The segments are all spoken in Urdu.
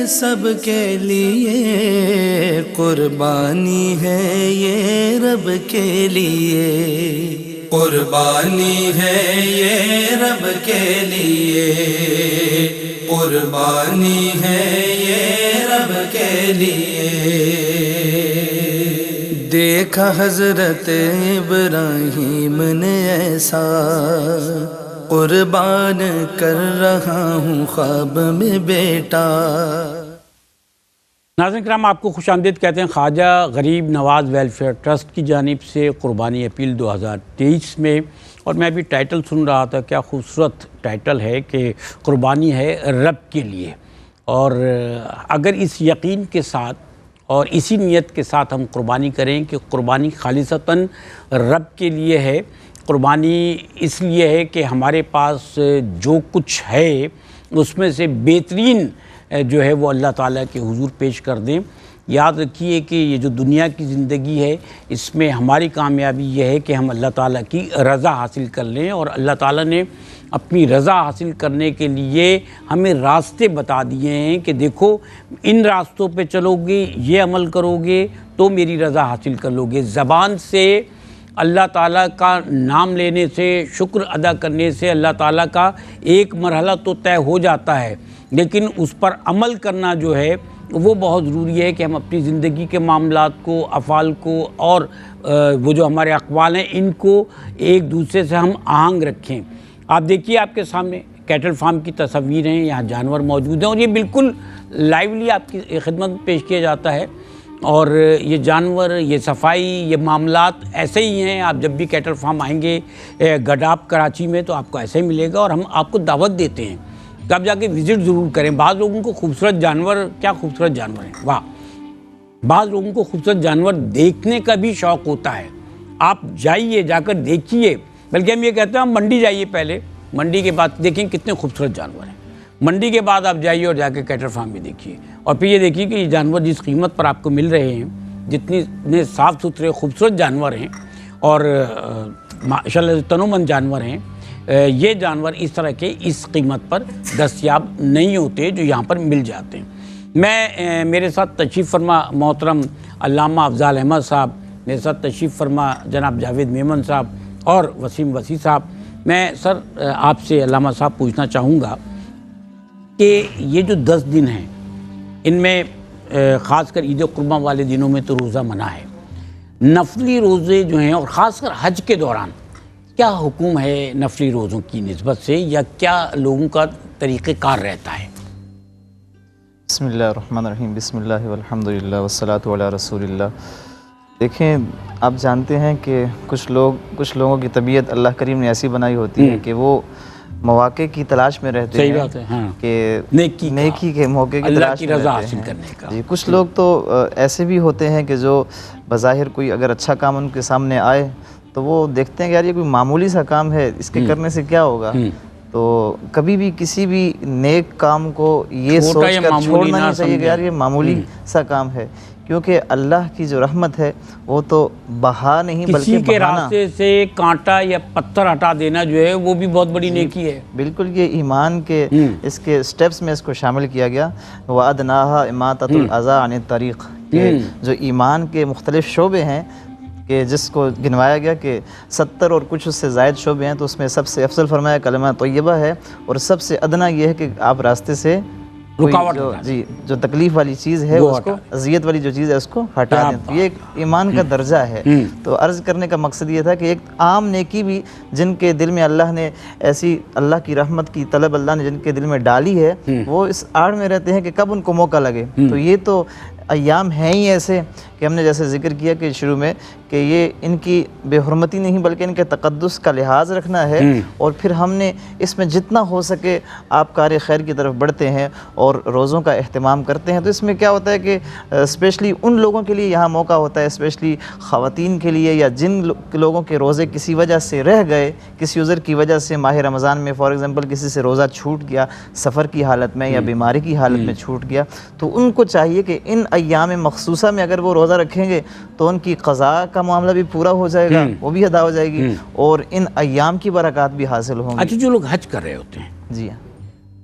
سب کے لیے، قربانی ہے یہ رب کے لیے، قربانی ہے یہ رب کے لیے، قربانی ہے یہ رب کے لیے۔ دیکھا حضرت ابراہیم نے ایسا، قربان کر رہا ہوں خواب میں بیٹا۔ ناظرین کرام، آپ کو خوش آمدید کہتے ہیں۔ خواجہ غریب نواز ویلفیئر ٹرسٹ کی جانب سے قربانی اپیل 2023 میں، اور میں بھی ٹائٹل سن رہا تھا، کیا خوبصورت ٹائٹل ہے کہ قربانی ہے رب کے لیے۔ اور اگر اس یقین کے ساتھ اور اسی نیت کے ساتھ ہم قربانی کریں کہ قربانی خالصتاً رب کے لیے ہے، قربانی اس لیے ہے کہ ہمارے پاس جو کچھ ہے اس میں سے بہترین جو ہے وہ اللہ تعالیٰ کے حضور پیش کر دیں۔ یاد رکھیے کہ یہ جو دنیا کی زندگی ہے، اس میں ہماری کامیابی یہ ہے کہ ہم اللہ تعالیٰ کی رضا حاصل کر لیں، اور اللہ تعالیٰ نے اپنی رضا حاصل کرنے کے لیے ہمیں راستے بتا دیے ہیں کہ دیکھو ان راستوں پہ چلو گے، یہ عمل کرو گے تو میری رضا حاصل کر لو گے۔ زبان سے اللہ تعالیٰ کا نام لینے سے، شکر ادا کرنے سے اللہ تعالیٰ کا ایک مرحلہ تو طے ہو جاتا ہے، لیکن اس پر عمل کرنا جو ہے وہ بہت ضروری ہے کہ ہم اپنی زندگی کے معاملات کو، افعال کو، اور وہ جو ہمارے اقوال ہیں ان کو ایک دوسرے سے ہم آہنگ رکھیں۔ آپ دیکھیے آپ کے سامنے کیٹل فارم کی تصاویر ہیں، یہاں جانور موجود ہیں، اور یہ بالکل لائیولی آپ کی خدمت میں پیش کیا جاتا ہے۔ اور یہ جانور، یہ صفائی، یہ معاملات ایسے ہی ہیں۔ آپ جب بھی کیٹل فارم آئیں گے گڈاپ کراچی میں تو آپ کو ایسے ہی ملے گا، اور ہم آپ کو دعوت دیتے ہیں کہ آپ جا کے وزٹ ضرور کریں۔ بعض لوگوں کو خوبصورت جانور، کیا خوبصورت جانور ہیں، واہ! بعض لوگوں کو خوبصورت جانور دیکھنے کا بھی شوق ہوتا ہے۔ آپ جائیے، جا کر دیکھیے، بلکہ ہم یہ کہتے ہیں آپ منڈی جائیے پہلے، منڈی کے بعد دیکھیں کتنے خوبصورت جانور ہیں، منڈی کے بعد آپ جائیے اور جا کے کیٹل فارم بھی دیکھیے، اور پھر یہ دیکھیے کہ یہ جانور جس قیمت پر آپ کو مل رہے ہیں، جتنے صاف ستھرے خوبصورت جانور ہیں اور ماشاءاللہ تنومند جانور ہیں، یہ جانور اس طرح کے اس قیمت پر دستیاب نہیں ہوتے جو یہاں پر مل جاتے ہیں۔ میرے ساتھ تشریف فرما محترم علامہ افضال احمد صاحب، میرے ساتھ تشریف فرما جناب جاوید میمن صاحب اور وسیم وسیع صاحب۔ میں سر آپ سے علامہ صاحب پوچھنا چاہوں گا کہ یہ جو 10 دن ہیں، ان میں خاص کر عید قرباں والے دنوں میں تو روزہ منع ہے، نفلی روزے جو ہیں، اور خاص کر حج کے دوران کیا حکم ہے نفلی روزوں کی نسبت سے، یا کیا لوگوں کا طریقہ کار رہتا ہے؟ بسم اللہ الرحمن الرحیم، بسم اللہ والحمدللہ والصلاة علی رسول اللہ۔ دیکھیں، آپ جانتے ہیں کہ کچھ لوگوں کی طبیعت اللہ کریم نے ایسی بنائی ہوتی ہے کہ وہ مواقع کی تلاش میں رہتے ہیں، صحیح بات ہے، ہاں، کہ نیکی کے موقع کی اللہ تلاش کی میں رضا رہتے حاصل ہیں۔ کرنے کا۔ جی، کچھ لوگ تو ایسے بھی ہوتے ہیں کہ جو بظاہر کوئی اگر اچھا کام ان کے سامنے آئے تو وہ دیکھتے ہیں کہ یار یہ کوئی معمولی سا کام ہے، اس کے کرنے سے کیا ہوگا۔ تو کبھی بھی کسی بھی نیک کام کو یہ سوچ کر چھوڑنا نہیں چاہیے کہ یار یہ معمولی سا کام ہے، کیونکہ اللہ کی جو رحمت ہے وہ تو بہا نہیں بلکہ کسی کے بہانا۔ راستے سے کانٹا یا پتھر ہٹا دینا جو ہے وہ بھی بہت بڑی نیکی ہے۔ بالکل، یہ ایمان کے اس کے سٹیپس میں اس کو شامل کیا گیا۔ وَأَدْنَاهَا إِمَاطَةُ الْأَذَىٰ عَنِ الطَّرِيقِ، کہ جو ایمان کے مختلف شعبے ہیں، کہ جس کو گنوایا گیا کہ 70 اور کچھ اس سے زائد شعبے ہیں، تو اس میں سب سے افضل فرمایا کلمہ طیبہ ہے، اور سب سے ادنا یہ ہے کہ آپ راستے سے رکاوٹ جو تکلیف والی چیز ہے اس کو، اذیت والی جو چیز ہے اس کو ہٹا دیں۔ تو یہ ایک ایمان کا درجہ ہے۔ تو عرض کرنے کا مقصد یہ تھا کہ ایک عام نیکی بھی جن کے دل میں اللہ نے ایسی اللہ کی رحمت کی طلب اللہ نے جن کے دل میں ڈالی ہے، وہ اس آڑ میں رہتے ہیں کہ کب ان کو موقع لگے۔ تو یہ تو ایام ہیں ہی ایسے کہ ہم نے جیسے ذکر کیا کہ شروع میں کہ یہ ان کی بے حرمتی نہیں بلکہ ان کے تقدس کا لحاظ رکھنا ہے، اور پھر ہم نے اس میں جتنا ہو سکے آپ کار خیر کی طرف بڑھتے ہیں اور روزوں کا اہتمام کرتے ہیں۔ تو اس میں کیا ہوتا ہے کہ اسپیشلی ان لوگوں کے لیے یہاں موقع ہوتا ہے، اسپیشلی خواتین کے لیے، یا جن لوگوں کے روزے کسی وجہ سے رہ گئے، کسی عذر کی وجہ سے، ماہ رمضان میں فار ایگزامپل کسی سے روزہ چھوٹ گیا سفر کی حالت میں یا بیماری کی حالت میں چھوٹ گیا، تو ان کو چاہیے کہ ان ایام مخصوصہ میں اگر وہ روزہ رکھیں گے تو ان کی قضاء کا معاملہ بھی پورا ہو جائے گا، وہ بھی ادا ہو جائے گی، اور ان ایام کی برکات بھی حاصل ہوں گی۔ اچھا، جو لوگ حج کر رہے ہوتے ہیں، جی،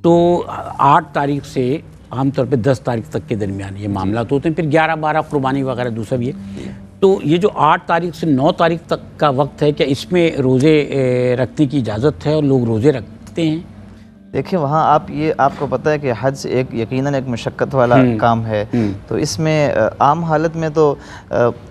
تو 8 تاریخ سے عام طور پہ 10 تاریخ تک کے درمیان یہ معاملات ہوتے ہیں، پھر 11 12 قربانی وغیرہ دوسرا بھی ہے۔ تو یہ جو 8 تاریخ سے 9 تاریخ تک کا وقت ہے، کیا اس میں روزے رکھنے کی اجازت ہے اور لوگ روزے رکھتے ہیں؟ دیکھیں وہاں آپ کو پتہ ہے کہ حج ایک یقیناً ایک مشقت والا کام ہے، تو اس میں عام حالت میں تو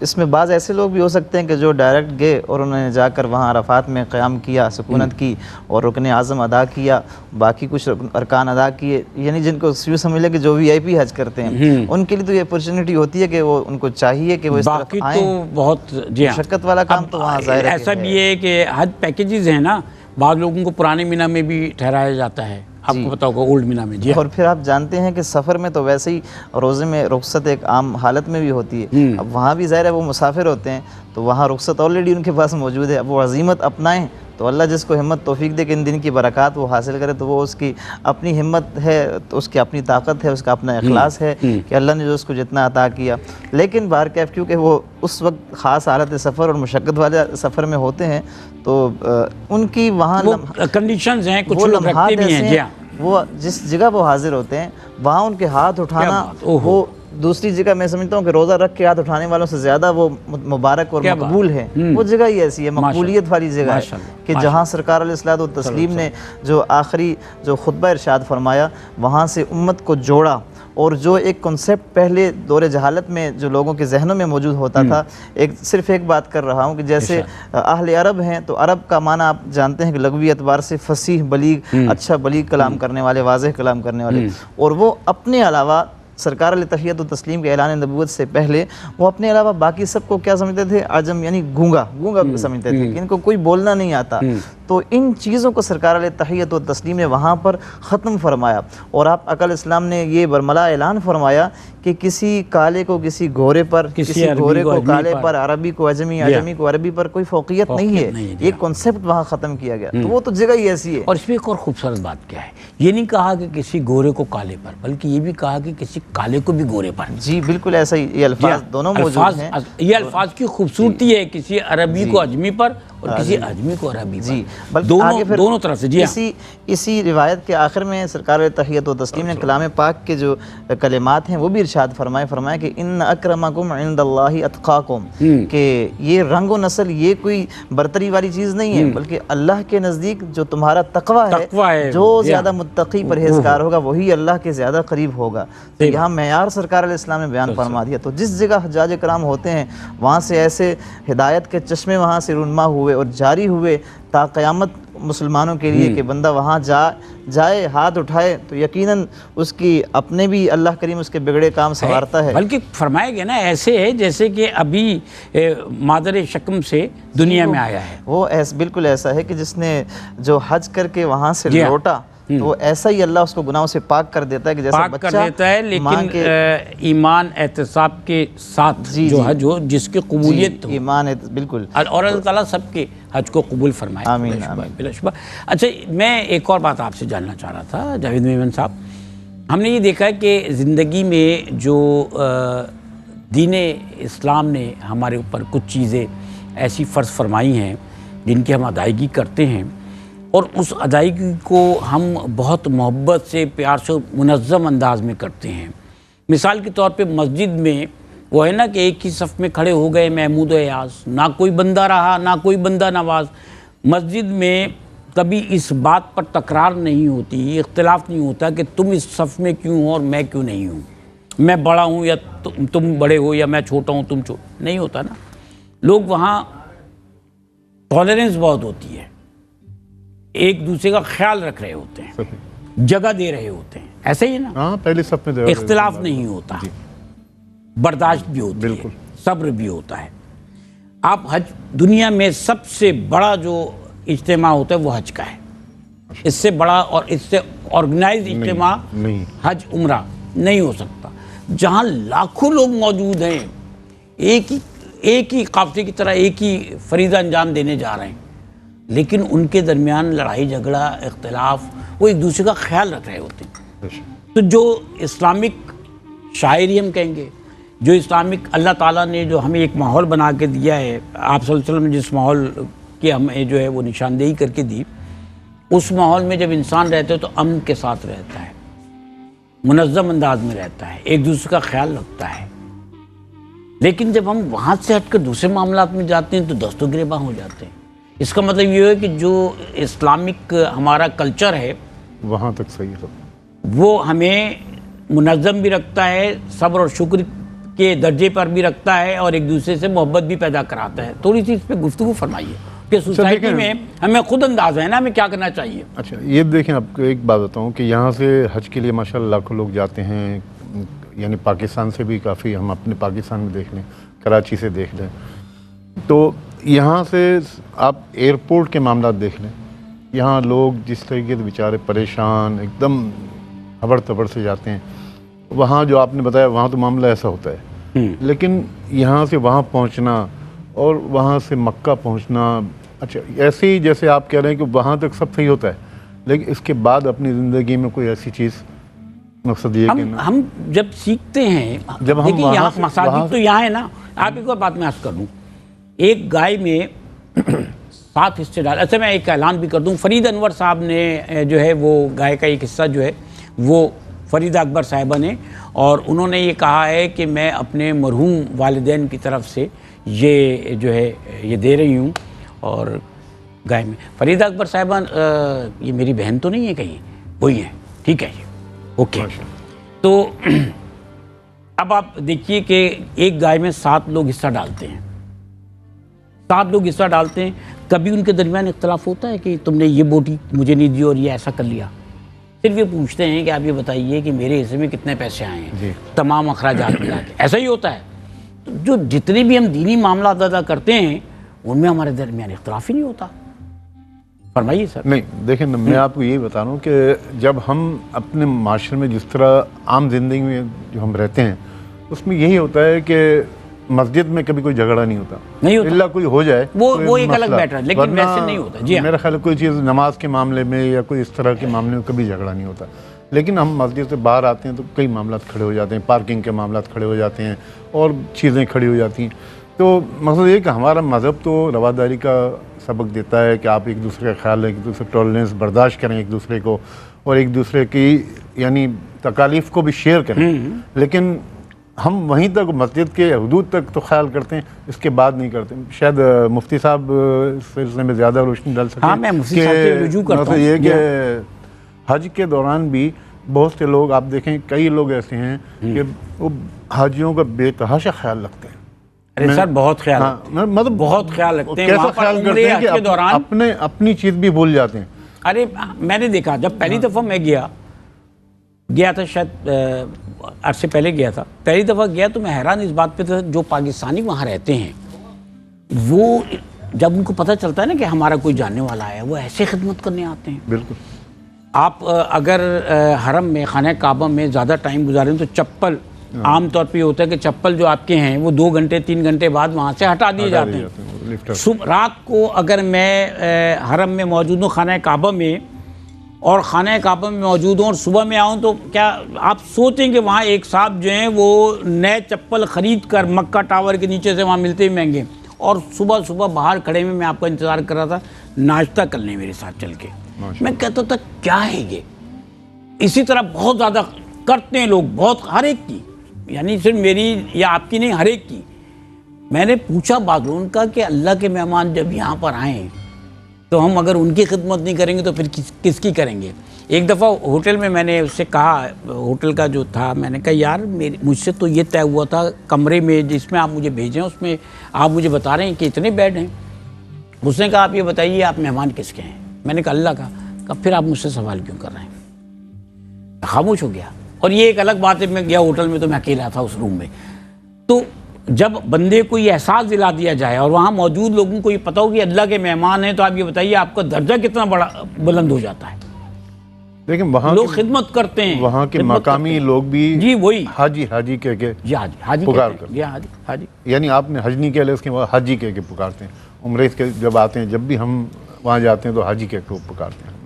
اس میں بعض ایسے لوگ بھی ہو سکتے ہیں کہ جو ڈائریکٹ گئے اور انہوں نے جا کر وہاں عرفات میں قیام کیا، سکونت کی اور رکن اعظم ادا کیا، باقی کچھ ارکان ادا کیے، یعنی جن کو یوں سمجھ لیں کہ جو VIP حج کرتے ہیں ان کے لیے تو یہ اپرچونٹی ہوتی ہے کہ وہ ان کو چاہیے کہ وہ اس طرف باقی آئیں۔ تو بہت جی ہاں مشقت والا کام تو وہاں ظاہر ہے ایسا بھی ہے کہ حج پیکیجز ہیں نا، بعض لوگوں کو پرانے مینا میں بھی ٹھہرایا جاتا ہے، آپ کو پتا ہوگا اولڈ مینا میں۔ جی اور پھر آپ جانتے ہیں کہ سفر میں تو ویسے ہی روزے میں رخصت ایک عام حالت میں بھی ہوتی ہے، اب وہاں بھی ظاہر ہے وہ مسافر ہوتے ہیں تو وہاں رخصت آلریڈی ان کے پاس موجود ہے، اب وہ عزیمت اپنائیں تو اللہ جس کو ہمت توفیق دے کہ ان دن کی برکات وہ حاصل کرے، تو وہ اس کی اپنی ہمت ہے، تو اس کی اپنی طاقت ہے، اس کا اپنا اخلاص ہے کہ اللہ نے جو اس کو جتنا عطا کیا۔ لیکن بہرکیف کیونکہ وہ اس وقت خاص حالت سفر اور مشقت والے سفر میں ہوتے ہیں تو ان کی وہاں کنڈیشنز ہیں، کچھ وہ لوگ لمحات رکھتے بھی ہیں۔ ایسے جی ہاں، وہ جس جگہ وہ حاضر ہوتے ہیں وہاں ان کے ہاتھ اٹھانا وہ دوسری جگہ میں سمجھتا ہوں کہ روزہ رکھ کے ہاتھ اٹھانے والوں سے زیادہ وہ مبارک اور مقبول ہے، وہ جگہ ہی ایسی ہے، مقبولیت والی جگہ ہے کہ جہاں سرکار علیہ الصلوۃ والتسلیم نے جو آخری جو خطبہ ارشاد فرمایا وہاں سے امت کو جوڑا، اور جو ایک کنسیپٹ پہلے دور جہالت میں جو لوگوں کے ذہنوں میں موجود ہوتا تھا، صرف ایک بات کر رہا ہوں کہ جیسے اہل عرب ہیں تو عرب کا معنی آپ جانتے ہیں کہ لغوی اعتبار سے فصیح، بلیغ، اچھا بلیغ کلام کرنے والے، واضح کلام کرنے والے، اور وہ اپنے علاوہ سرکار علیہ تحیت و تسلیم کے اعلان نبوت سے پہلے وہ اپنے علاوہ باقی سب کو کیا سمجھتے تھے؟ عجم، یعنی گونگا سمجھتے تھے کہ ان کو کوئی بولنا نہیں آتا۔ تو ان چیزوں کو سرکار علیہ تحیت و تسلیم نے وہاں پر ختم فرمایا، اور آپ اقل اسلام نے یہ برملا اعلان فرمایا کہ کسی کالے کو کسی گورے پر، کسی گورے کو کالے پر، عربی کو عجمی، عجمی کو عربی پر کوئی فوقیت نہیں ہے، یہ کنسیپٹ وہاں ختم کیا گیا۔ تو وہ تو جگہ ہی ایسی ہے۔ اور اس میں ایک اور خوبصورت بات کیا ہے، یہ نہیں کہا کہ کسی گورے کو کالے پر، بلکہ یہ بھی کہا کہ کسی کالے کو بھی گورے پر۔ جی بالکل ایسا ہی، یہ الفاظ دونوں موجود ہیں۔ یہ الفاظ کی خوبصورتی ہے، کسی عربی کو اجمی پر اور کسی اجمی کو عربی پر، دونوں طرف سے۔ جی اسی روایت کے آخر میں سرکار تحیت و تسلیم نے کلام پاک کے جو کلمات ہیں وہ بھی ارشاد فرمایا کہ ان اکرمکم عند اللہ اتقاکم، کہ یہ رنگ و نسل یہ کوئی برتری والی چیز نہیں ہے، بلکہ اللہ کے نزدیک جو تمہارا تقوی ہے، جو زیادہ متقی پرہیزگار ہوگا وہی اللہ کے زیادہ قریب ہوگا۔ تو یہاں معیار سرکار علیہ السلام نے بیان فرما دیا۔ تو جس جگہ حجاج کرام ہوتے ہیں وہاں سے ایسے ہدایت کے چشمے وہاں سے رونما ہوئے اور جاری ہوئے تا قیامت مسلمانوں کے لیے کہ بندہ وہاں جائے، ہاتھ اٹھائے تو یقیناً اس کی اپنے بھی اللہ کریم اس کے بگڑے کام سنوارتا ہے۔ بلکہ فرمایا گیا نا ایسے ہے جیسے کہ ابھی مادر شکم سے دنیا میں آیا ہے۔ وہ بالکل ایسا ہے کہ جس نے جو حج کر کے وہاں سے لوٹا تو وہ ایسا ہی اللہ اس کو گناہوں سے پاک کر دیتا ہے کہ جیسا پاک کر دیتا ہے، لیکن ایمان احتساب کے ساتھ جو حج ہو جس کی قبولیت ہو، ایمان بالکل، اور اللہ تعالیٰ سب کے حج کو قبول فرمائے۔ آمین بلا شبہ۔ اچھا میں ایک اور بات آپ سے جاننا چاہ رہا تھا جاوید میمن صاحب، ہم نے یہ دیکھا ہے کہ زندگی میں جو دین اسلام نے ہمارے اوپر کچھ چیزیں ایسی فرض فرمائی ہیں جن کی ہم ادائیگی کرتے ہیں، اور اس ادائیگی کو ہم بہت محبت سے، پیار سے، منظم انداز میں کرتے ہیں۔ مثال کے طور پہ مسجد میں وہ ہے نا کہ ایک ہی صف میں کھڑے ہو گئے محمود و ایاز، نہ کوئی بندہ رہا نہ کوئی بندہ نواز۔ مسجد میں کبھی اس بات پر تکرار نہیں ہوتی، اختلاف نہیں ہوتا کہ تم اس صف میں کیوں ہو اور میں کیوں نہیں ہوں، میں بڑا ہوں یا تم بڑے ہو، یا میں چھوٹا ہوں تم چھوٹا، نہیں ہوتا نا۔ لوگ وہاں ٹالرنس بہت ہوتی ہے، ایک دوسرے کا خیال رکھ رہے ہوتے ہیں، جگہ دے رہے ہوتے ہیں، ایسا ہی ہے نا۔ پہلے صف میں اختلاف نہیں ہوتا، برداشت بھی ہوتی ہے، صبر بھی ہوتا ہے۔ آپ حج، دنیا میں سب سے بڑا جو اجتماع ہوتا ہے وہ حج کا ہے، اس سے بڑا اور اس سے آرگنائز اجتماع حج عمرہ نہیں ہو سکتا، جہاں لاکھوں لوگ موجود ہیں، ایک ہی قافلے کی طرح ایک ہی فریضہ انجام دینے جا رہے ہیں، لیکن ان کے درمیان لڑائی جھگڑا، اختلاف، وہ ایک دوسرے کا خیال رکھ رہے ہوتے ہیں۔ تو جو اسلامک شاعری ہم کہیں گے، جو اسلامک اللہ تعالیٰ نے جو ہمیں ایک ماحول بنا کے دیا ہے، آپ صلی اللہ علیہ وسلم نے جس ماحول کی ہمیں جو ہے وہ نشاندہی کر کے دی، اس ماحول میں جب انسان رہتا ہے تو امن کے ساتھ رہتا ہے، منظم انداز میں رہتا ہے، ایک دوسرے کا خیال رکھتا ہے، لیکن جب ہم وہاں سے ہٹ کر دوسرے معاملات میں جاتے ہیں تو دست و گریباں ہو جاتے ہیں۔ اس کا مطلب یہ ہے کہ جو اسلامک ہمارا کلچر ہے وہاں تک صحیح ہے، وہ ہمیں منظم بھی رکھتا ہے، صبر اور شکر کے درجے پر بھی رکھتا ہے، اور ایک دوسرے سے محبت بھی پیدا کراتا ہے۔ تھوڑی سی اس پہ گفتگو فرمائیے کہ سوسائٹی میں ہمیں خود انداز ہے نا ہمیں کیا کرنا چاہیے۔ اچھا یہ دیکھیں، آپ کو ایک بات بتاؤں کہ یہاں سے حج کے لیے ماشاءاللہ لاکھوں لوگ جاتے ہیں، یعنی پاکستان سے بھی کافی، ہم اپنے پاکستان میں دیکھ لیں، کراچی سے دیکھ لیں، تو یہاں سے آپ ایئرپورٹ کے معاملات دیکھ لیں، یہاں لوگ جس طریقے سے بیچارے پریشان ایک دم ہبڑ تبڑ سے جاتے ہیں، وہاں جو آپ نے بتایا وہاں تو معاملہ ایسا ہوتا ہے، لیکن یہاں سے وہاں پہنچنا اور وہاں سے مکہ پہنچنا، اچھا ایسے ہی جیسے آپ کہہ رہے ہیں کہ وہاں تک سب صحیح ہوتا ہے، لیکن اس کے بعد اپنی زندگی میں کوئی ایسی چیز، مقصد یہ کہ ہم جب سیکھتے ہیں، جب ہم دیکھیں یہاں مساجد تو یہاں ہے نا، آپ ایک اور بات میں عرض کر دوں، ایک گائے میں 7 حصے ڈال، اچھا میں ایک اعلان بھی کر دوں، فرید انور صاحب نے جو ہے وہ گائے کا ایک حصہ جو ہے وہ فریدہ اکبر صاحبہ نے، اور انہوں نے یہ کہا ہے کہ میں اپنے مرحوم والدین کی طرف سے یہ جو ہے یہ دے رہی ہوں، اور گائے میں فریدہ اکبر صاحبہ یہ میری بہن تو نہیں ہے کہیں، وہی ہیں، ٹھیک ہے یہ اوکے۔ تو اب آپ دیکھیے کہ ایک گائے میں 7 لوگ حصہ ڈالتے ہیں، 7 لوگ حصہ ڈالتے ہیں، کبھی ان کے درمیان اختلاف ہوتا ہے کہ تم نے یہ بوٹی مجھے نہیں دی اور یہ ایسا کر لیا؟ صرف یہ پوچھتے ہیں کہ آپ یہ بتائیے کہ میرے حصے میں کتنے پیسے آئے ہیں، تمام اخراجات ملا کے، ایسا ہی ہوتا ہے۔ تو جو جتنے بھی ہم دینی معاملات ادا کرتے ہیں ان میں ہمارے درمیان اختلاف ہی نہیں ہوتا۔ فرمائیے سر۔ نہیں دیکھیں، میں آپ کو یہی بتا رہا ہوں کہ جب ہم اپنے معاشرے میں جس طرح عام زندگی میں جو ہم رہتے ہیں اس میں یہی ہوتا ہے کہ مسجد میں کبھی کوئی جھگڑا نہیں ہوتا، اللہ کوئی ہو جائے وہ ایک الگ میٹر ہے، لیکن ویسے نہیں ہوتا۔ جی میرا خیال ہے کوئی چیز نماز کے معاملے میں یا کوئی اس طرح کے معاملے میں کبھی جھگڑا نہیں ہوتا، لیکن ہم مسجد سے باہر آتے ہیں تو کئی معاملات کھڑے ہو جاتے ہیں، پارکنگ کے معاملات کھڑے ہو جاتے ہیں اور چیزیں کھڑی ہو جاتی ہیں۔ تو مقصد یہ کہ ہمارا مذہب تو رواداری کا سبق دیتا ہے کہ آپ ایک دوسرے کا خیال رکھیں، ایک دوسرے ٹالرنس برداشت کریں ایک دوسرے کو، اور ایک دوسرے کی یعنی تکالیف کو بھی شیئر کریں، لیکن ہم وہیں تک مسجد کے حدود تک تو خیال کرتے ہیں، اس کے بعد نہیں کرتے۔ شاید مفتی صاحب اس سلسلے میں زیادہ روشنی ڈال سکیں۔ ہاں میں مفتی صاحب سے رجوع کرتا ہوں۔ یہ کہ حج کے دوران بھی بہت سے لوگ آپ دیکھیں، کئی لوگ ایسے ہیں کہ وہ حاجیوں کا بے تحاشا خیال رکھتے ہیں۔ ارے سر بہت خیال، مطلب بہت خیال رکھتے ہیں، کیسا خیال کرتے ہیں کہ اپنی چیز بھی بھول جاتے ہیں۔ ارے میں نے دیکھا جب پہلی دفعہ میں گیا تھا، شاید عرصے پہلے گیا تھا، پہلی دفعہ گیا تو میں حیران اس بات پہ تھا، جو پاکستانی وہاں رہتے ہیں وہ جب ان کو پتہ چلتا ہے نا کہ ہمارا کوئی جاننے والا ہے، وہ ایسے خدمت کرنے آتے ہیں۔ بالکل، آپ اگر حرم میں خانہ کعبہ میں زیادہ ٹائم گزاریں تو چپل عام طور پہ ہوتا ہے کہ چپل جو آپ کے ہیں وہ 2 گھنٹے 3 گھنٹے بعد وہاں سے ہٹا دیے جاتے ہیں۔ رات کو اگر میں حرم میں موجود ہوں خانہ کعبہ میں، اور خانہ کعبہ میں موجود ہوں اور صبح میں آؤں، تو کیا آپ سوچیں کہ وہاں ایک صاحب جو ہیں وہ نئے چپل خرید کر مکہ ٹاور کے نیچے سے وہاں ملتے ہی مہنگے، اور صبح صبح باہر کھڑے میں آپ کا انتظار کر رہا تھا ناشتہ کر لیں میرے ساتھ چل کے۔ میں کہتا تھا کیا ہے یہ؟ اسی طرح بہت زیادہ کرتے ہیں لوگ، بہت، ہر ایک کی، یعنی صرف میری یا آپ کی نہیں، ہر ایک کی۔ میں نے پوچھا بادلون کا کہ اللہ کے مہمان جب یہاں پر آئیں تو ہم اگر ان کی خدمت نہیں کریں گے تو پھر کس کی کریں گے؟ ایک دفعہ ہوٹل میں نے اس سے کہا، ہوٹل کا جو تھا، میں نے کہا یار مجھ سے تو یہ طے ہوا تھا کمرے میں جس میں آپ مجھے بھیجیں اس میں آپ مجھے بتا رہے ہیں کہ اتنے بیڈ ہیں۔ اس نے کہا آپ یہ بتائیے آپ مہمان کس کے ہیں؟ میں نے کہا اللہ کا۔ کہا پھر آپ مجھ سے سوال کیوں کر رہے ہیں؟ خاموش ہو گیا۔ اور یہ ایک الگ بات ہے، میں گیا ہوٹل میں تو میں اکیلا تھا اس روم میں، تو جب بندے کو یہ احساس دلا دیا جائے اور وہاں موجود لوگوں کو یہ پتہ ہو کہ اللہ کے مہمان ہیں، تو آپ یہ بتائیے آپ کا درجہ کتنا بڑا بلند ہو جاتا ہے۔ لیکن وہاں لوگ خدمت کرتے ہیں، وہاں کے مقامی لوگ بھی جی وہی حاجی کہہ کے پکار کرتے ہیں، یعنی آپ نے حج نہیں کہہ لیا، اس کے بعد حاجی کہہ کے پکارتے ہیں۔ عمرے کے جب آتے ہیں، جب بھی ہم وہاں جاتے ہیں تو حاجی کہہ کے پکارتے ہیں۔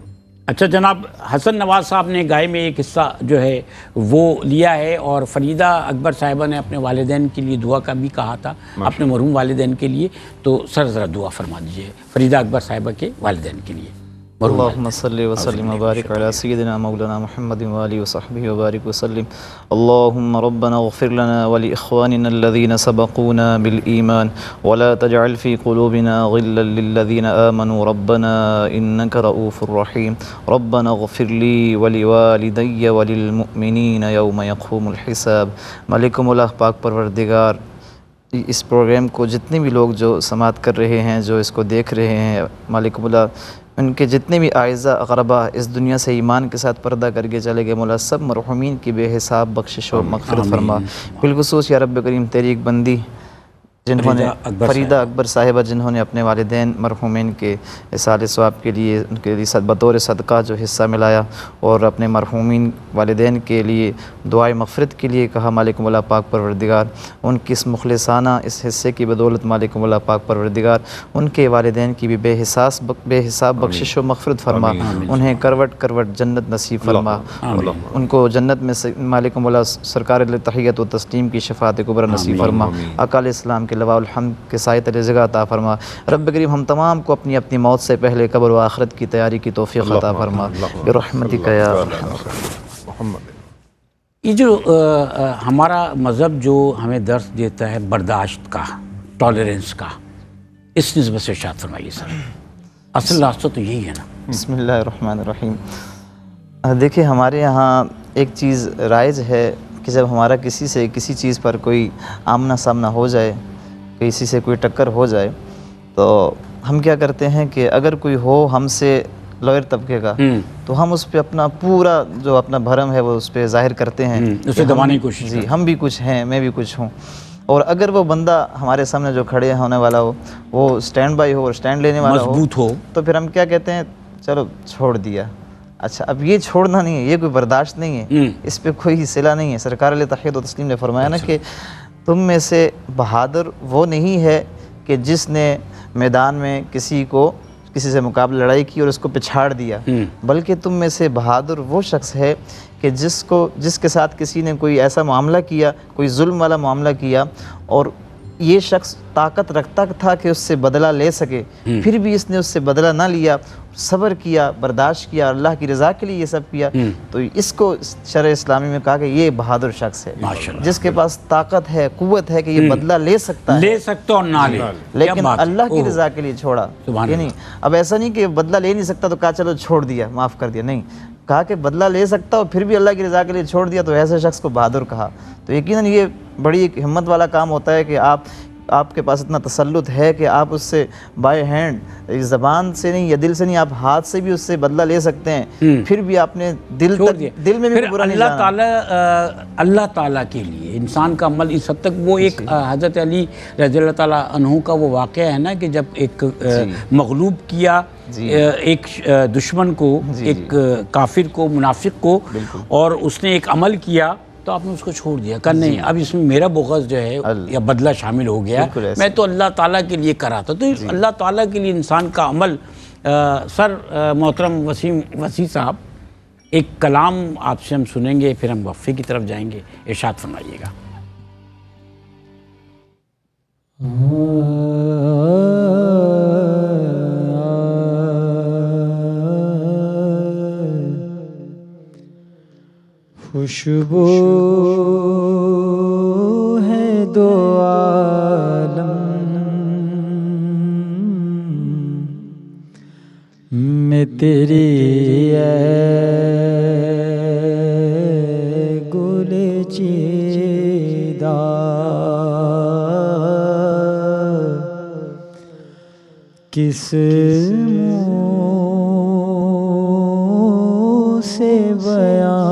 اچھا جناب حسن نواز صاحب نے گائے میں ایک حصہ جو ہے وہ لیا ہے، اور فریدہ اکبر صاحبہ نے اپنے والدین کے لیے دعا کا بھی کہا تھا، اپنے مرحوم والدین کے لیے، تو سر ذرا دعا فرما دیجیے فریدہ اکبر صاحبہ کے والدین کے لیے۔ اللهم صل وسلم وبارك على سيدنا مولانا محمد وآله وصحبه وبارك وسلم. اللهم ربنا اغفر لنا ولإخواننا الذين سبقونا بالإيمان ولا تجعل في قلوبنا غلا للذين آمنوا ربنا إنك رؤوف رحيم. ربنا اغفر لي ولوالدي وللمؤمنين يوم يقوم الحساب. مالک مولا پاک پروردگار، اس پروگرام کو جتنے بھی لوگ جو سماعت کر رہے ہیں، جو اس کو دیکھ رہے ہیں، مالک مولا ان کے جتنے بھی اعزا اقربا اس دنیا سے ایمان کے ساتھ پردہ کر کے چلے گئے، مولا سب مرحومین کی بے حساب بخشش و مغفرت فرما. بالخصوص یا رب کریم تیری ایک بندی جنہوں نے فریدہ اکبر صاحبہ، جنہوں نے اپنے والدین مرحومین کے اصال ثواب کے لیے ان کے لیے بطور صدقہ جو حصہ ملایا اور اپنے مرحومین والدین کے لیے دعائے مغفرت کے لیے کہا، مالک مولا پاک پروردگار ان کی اس مخلصانہ اس حصے کی بدولت مالک مولا پاک پروردگار ان کے والدین کی بھی بے حساب بخشش و مغفرت فرما. انہیں کروٹ کروٹ جنت نصیب فرما. ان کو جنت میں مالک مولا سرکار تحیت و تسلیم کی شفاعت کبری نصیب فرما. اکال اسلام کے لواء الحمد کے سائے تلے جگہ عطا فرما. رب کریم ہم تمام کو اپنی اپنی موت سے پہلے قبر و آخرت کی تیاری کی توفیق عطا فرما برحمتک یا ارحم. یہ جو ہمارا مذہب جو ہمیں درس دیتا ہے برداشت کا، ٹالرنس کا، اس نسبت سے ارشاد فرمائیے سر. اصل راستہ تو یہی ہے نا. بسم اللہ الرحمن الرحیم. دیکھیں ہمارے یہاں ایک چیز رائج ہے کہ جب ہمارا کسی سے کسی چیز پر کوئی آمنا سامنا ہو جائے، کسی سے کوئی ٹکر ہو جائے، تو ہم کیا کرتے ہیں کہ اگر کوئی ہو ہم سے لوئر طبقے کا تو ہم اس پہ اپنا پورا جو اپنا بھرم ہے وہ اس پہ ظاہر کرتے ہیں، اسے دبانے کی کوشش. جی ہم بھی کچھ ہیں، میں بھی کچھ ہوں. اور اگر وہ بندہ ہمارے سامنے جو کھڑے ہونے والا ہو وہ سٹینڈ بائی ہو اور سٹینڈ لینے والا مضبوط ہو تو پھر ہم کیا کہتے ہیں، چلو چھوڑ دیا. اچھا اب یہ چھوڑنا نہیں ہے، یہ کوئی برداشت نہیں ہے، اس پہ کوئی صلہ نہیں ہے. سرکار علیہ تحیت و تسلیم نے فرمایا نا کہ تم میں سے بہادر وہ نہیں ہے کہ جس نے میدان میں کسی سے مقابلہ لڑائی کی اور اس کو پچھاڑ دیا، بلکہ تم میں سے بہادر وہ شخص ہے کہ جس کے ساتھ کسی نے کوئی ایسا معاملہ کیا، کوئی ظلم والا معاملہ کیا، اور یہ شخص طاقت رکھتا تھا کہ اس سے بدلہ لے سکے، پھر بھی اس نے اس سے بدلہ نہ لیا، صبر کیا، برداشت کیا، اللہ کی رضا کے لیے یہ سب کیا، تو اس کو شرع اسلامی میں کہا کہ یہ بہادر شخص ہے جس کے پاس طاقت ہے، قوت ہے کہ یہ بدلہ لے سکتا ہے اور نہ لے، لیکن اللہ کی رضا کے لیے چھوڑا. یعنی اب ایسا نہیں کہ بدلہ لے نہیں سکتا تو کہا چلو چھوڑ دیا، معاف کر دیا، نہیں، کہا کہ بدلہ لے سکتا اور پھر بھی اللہ کی رضا کے لیے چھوڑ دیا، تو ایسے شخص کو بہادر کہا. تو یقیناً یہ بڑی ایک ہمت والا کام ہوتا ہے کہ آپ کے پاس اتنا تسلط ہے کہ آپ اس سے بائی ہینڈ، زبان سے نہیں یا دل سے نہیں، آپ ہاتھ سے بھی اس سے بدلہ لے سکتے ہیں، پھر بھی آپ نے دل میں بھی برا نہیں جانا. اللہ تعالیٰ کے لیے انسان کا عمل اس حد تک، وہ ایک حضرت علی رضی اللہ تعالیٰ عنہ کا وہ واقعہ ہے نا کہ جب ایک مغلوب کیا ایک دشمن کو، ایک کافر کو، منافق کو، اور اس نے ایک عمل کیا تو آپ نے اس کو چھوڑ دیا، کہا نہیں اب اس میں میرا بغض جو ہے یا بدلہ شامل ہو گیا، میں تو اللہ تعالیٰ کے لیے کرا تھا. تو اللہ تعالیٰ کے لیے انسان کا عمل. سر محترم وسیع صاحب، ایک کلام آپ سے ہم سنیں گے، پھر ہم وقفے کی طرف جائیں گے، ارشاد فرمائیے گا. خوشبو ہے دو عالم میں تیری اے گل چیدہ، کس منہ سے بیان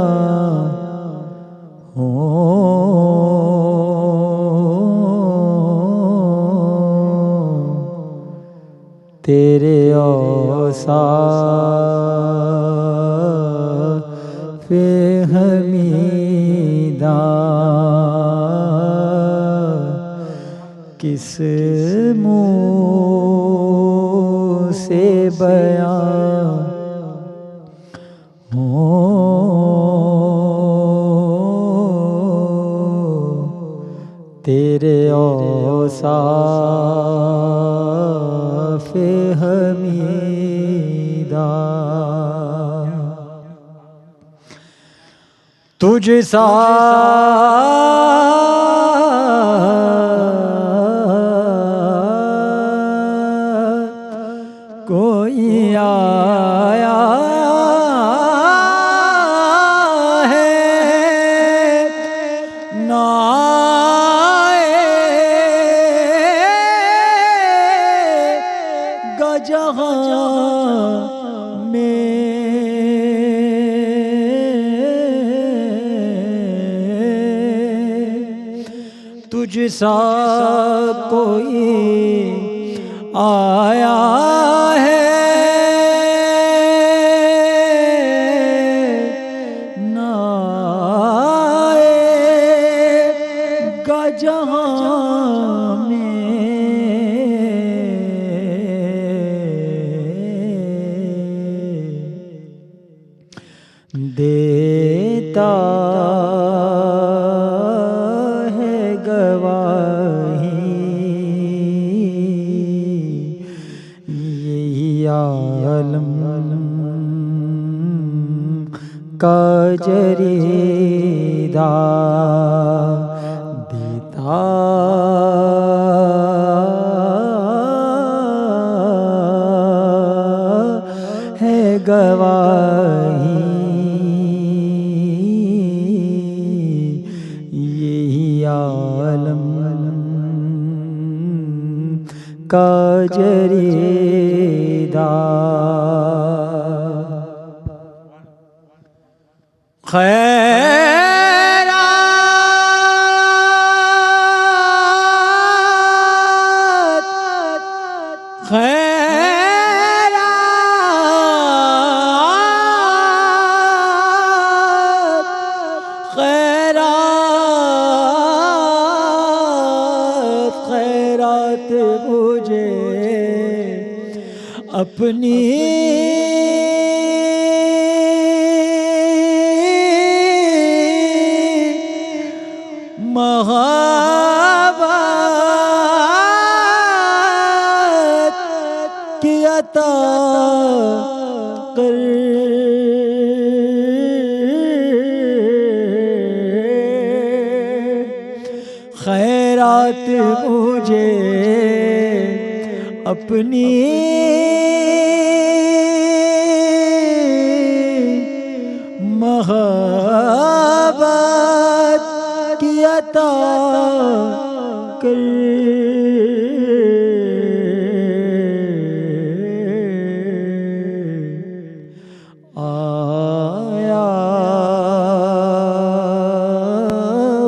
تیرے اوصاف حمیدہ، کس منہ سے بیان تیرے اوصاف حمیدہ. تجھ سا کوئی آیا ہے نہ آئے گا جہاں تجھ سا کوئی آیا ہے نہ آئے گا جہاں میں دیتا کا جریدہ دیتا ہے گواہی یہی عالم کا جریدہ خیرات خیرات خیرات خیرات مجھے اپنی محبت کی عطا کر خیرات مجھے اپنی محبت کی عطا کر آیا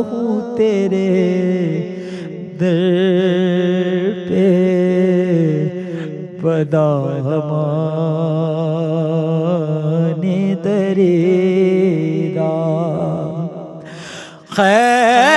ہوں تیرے در پہ بدامان دریدہ خیرات